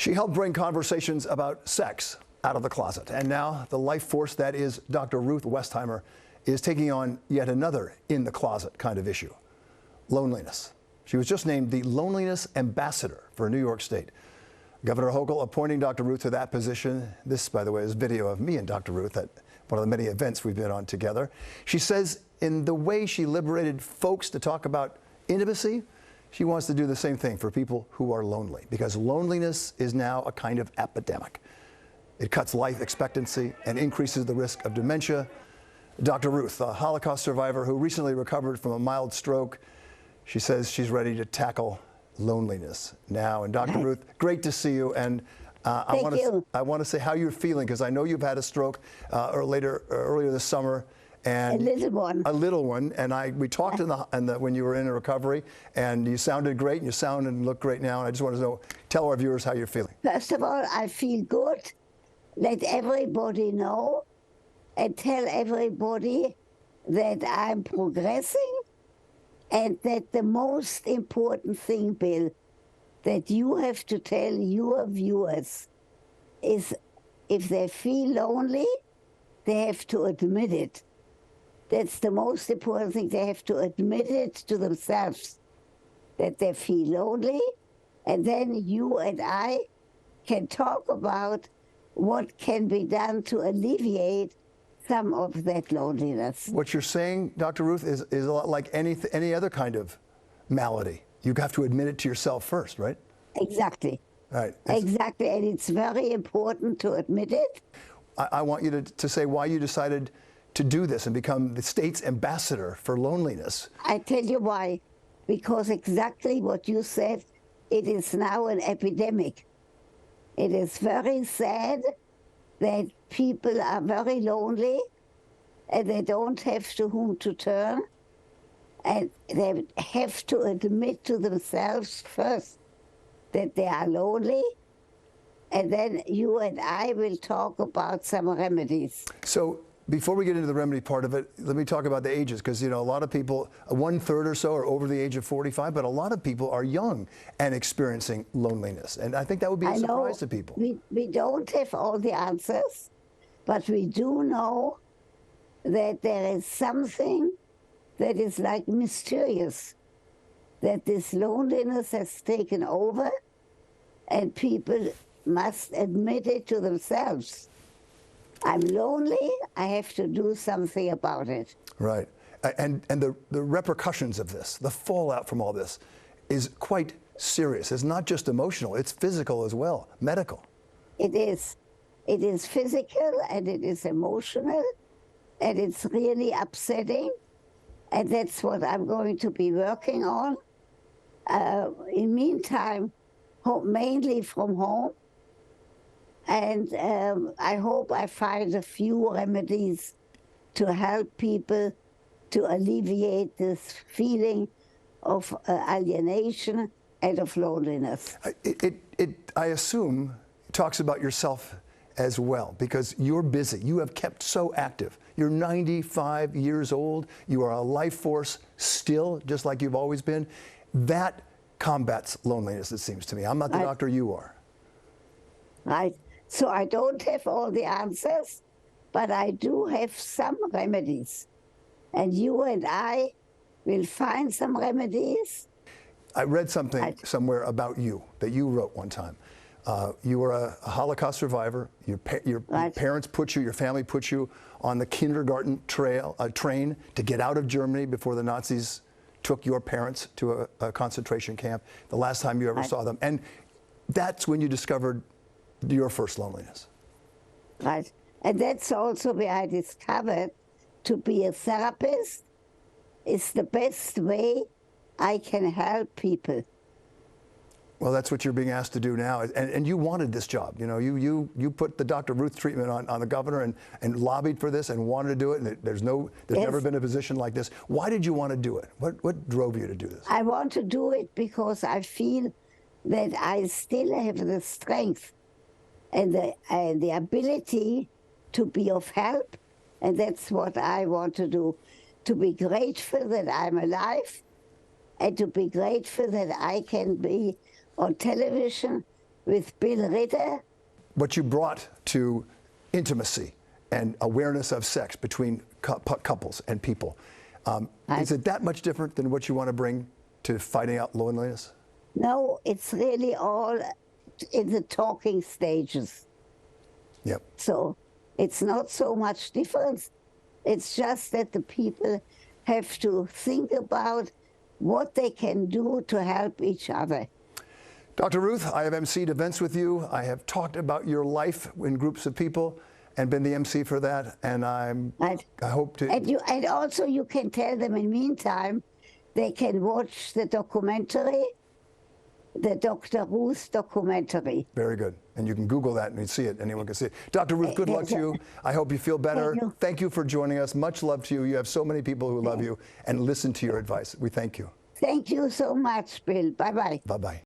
She helped bring conversations about sex out of the closet. And now the life force that is Dr. Ruth Westheimer is taking on yet another in the closet kind of issue, loneliness. She was just named the Loneliness Ambassador for New York State. Governor Hochul appointing Dr. Ruth to that position. This, by the way, is video of me and Dr. Ruth at one of the many events we've been on together. She says in the way she liberated folks to talk about intimacy, she wants to do the same thing for people who are lonely, because loneliness is now a kind of epidemic. It cuts life expectancy and increases the risk of dementia. Dr. Ruth, a Holocaust survivor who recently recovered from a mild stroke, she says she's ready to tackle loneliness now. And Dr. Ruth, great to see you. And I want to say how you're feeling, because I know you've had a stroke earlier this summer. And a little one. A little one. And we talked when you were in recovery, and you sounded great, and you sound and look great now. And I just want to tell our viewers how you're feeling. First of all, I feel good. Let everybody know and tell everybody that I'm progressing, and that the most important thing, Bill, that you have to tell your viewers is if they feel lonely, they have to admit it. That's the most important thing. They have to admit it to themselves, that they feel lonely, and then you and I can talk about what can be done to alleviate some of that loneliness. What you're saying, Dr. Ruth, is a lot like any other kind of malady. You have to admit it to yourself first, right? Exactly. Right. Exactly, and it's very important to admit it. I want you to say why you decided to do this and become the state's ambassador for loneliness. I tell you why. Because exactly what you said, it is now an epidemic. It is very sad that people are very lonely and they don't have to whom to turn, and they have to admit to themselves first that they are lonely, and then you and I will talk about some remedies. So before we get into the remedy part of it, let me talk about the ages, because, you know, a lot of people, 1/3 or so are over the age of 45, but a lot of people are young and experiencing loneliness. And I think that would be a surprise to people. We don't have all the answers, but we do know that there is something that is like mysterious, that this loneliness has taken over, and people must admit it to themselves. I'm lonely, I have to do something about it. Right. And the repercussions of this, the fallout from all this, is quite serious. It's not just emotional, it's physical as well, medical. It is. It is physical, and it is emotional, and it's really upsetting. And that's what I'm going to be working on. In meantime, mainly from home. And I hope I find a few remedies to help people to alleviate this feeling of alienation and of loneliness. I assume, talks about yourself as well, because you're busy. You have kept so active. You're 95 years old. You are a life force still, just like you've always been. That combats loneliness, it seems to me. I'm not the doctor you are. Right. So I don't have all the answers, but I do have some remedies. And you and I will find some remedies. I read something somewhere about you that you wrote one time. You were a Holocaust survivor. Your parents put you, your family put you on the kindergarten train to get out of Germany before the Nazis took your parents to a concentration camp, the last time you ever saw them. And that's when you discovered your first loneliness. Right. And that's also where I discovered to be a therapist is the best way I can help people. Well, that's what you're being asked to do now. And you wanted this job. You know, you put the Dr. Ruth treatment on the governor and lobbied for this and wanted to do it. And there's never been a position like this. Why did you want to do it? What drove you to do this? I want to do it because I feel that I still have the strength and the ability to be of help, and that's what I want to do, to be grateful that I'm alive, and to be grateful that I can be on television with Bill Ritter. What you brought to intimacy and awareness of sex between couples and people, is it that much different than what you want to bring to fighting out loneliness? No, it's really all in the talking stages. Yep. So it's not so much difference. It's just that the people have to think about what they can do to help each other. Dr. Ruth, I have emceed events with you. I have talked about your life in groups of people and been the MC for that. And I hope to. And also you can tell them in the meantime, they can watch the documentary, the Dr. Ruth documentary. Very good. And you can Google that and you see it. Anyone can see it. Dr. Ruth, good luck to you. I hope you feel better. Thank you for joining us. Much love to you. You have so many people who love you and listen to your advice. We thank you. Thank you so much, Bill. Bye-bye. Bye-bye.